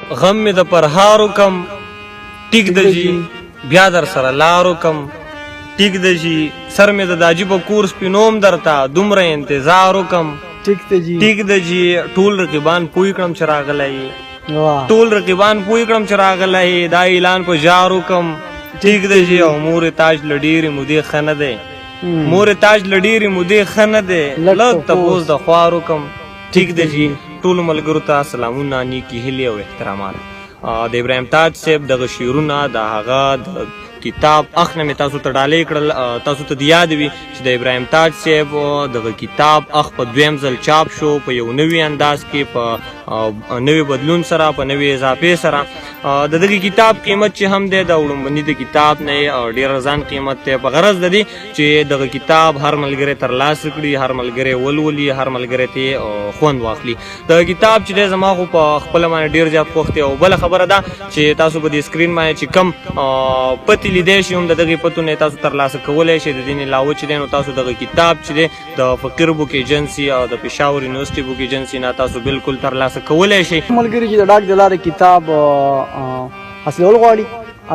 غم مې د پرهارو کم ټیک د جي بیا در سره لارو کم ټیک د جي سر مې د عجیبه کور سپینوم درته دومره انتظار وکم ټیک د جي ټول رقیبان پوی کړم چې راغلی ټول رقیبان پوی کړم چې راغلی دا اعلان په جارو کم ټیک د جي او مور تاج لډيري مودې ښه نه دی مور تاج لډيري مودې ښه نه دی لږ تپوس د خوارو کم ټیک د جي ټولو ملګرو ته سلامونه نیکې هیلې او احترامات د ابراهیم تاج صاحب دغه شعرونه د هغه د کتاب اخ نه مې تاسو ته ډالۍ کړل تاسو ته د یاد وي چې د ابراهیم تاج صاحب دغه کتاب اخ په دویم ځل چاپ شو په یو نوي انداز کې په نوي بدلون سره په نوي اضافې سره د دغه کتاب قیمت چې هم دی د وړومبني د کتاب نه ډېر ارزان قیمت دی په غرض د دې چې دغه کتاب هر ملګری ترلاسه کړي هر ملګری ولولي هر ملګری ته خوند واخلي دغه کتاب چې دی زما خو په خپله باندې ډېر زیات خوښ دی او بله خبره ده چې تاسو په دې سکرین باندې چې کم پتې لیدی شي هم د دغې پتونه تاسو ترلاسه کولی شئ د دې نه علاوه چې دی نو تاسو دغه کتاب چې دی د فقیر بوک ایجنسي او د پېښور یونیورسټي بوک ایجنسي نه تاسو بالکل ترلاسه کولی شئ ملګري چې د ډاک د لارې کتاب حاصلول غواړي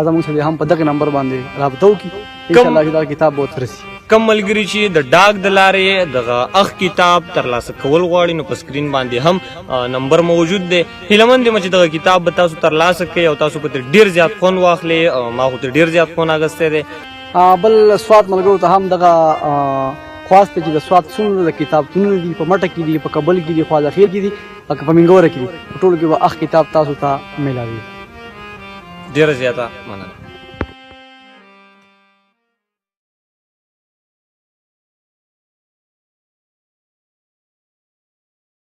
زموږ سره هم په دغه نمبر باندې رابطه وکړي انشاءالله چې دا کتاب به ورته رسي کم ملګري چې د ډاک د لارې دغه اخ کتاب ترلاسه کول غواړي نو په سکرین باندې هم نمبر موجود دی هیلهمند یم چې دغه کتاب به تاسو ترلاسه کوئ او تاسو په ډېر زیات خوند واخلئ ما خو ته ډېر زیات خوند اخیستی دی بل سوات ملګرو ته هم دغه خواست دی چې د سوات څومره د کتابتونونه دي په مټه کې دي په کابل کې دي خوازخیر کې دي او که په منګوره کې دي په ټولو کې به اخ کتاب تاسو ته میلاوي ډېره زیاته مننه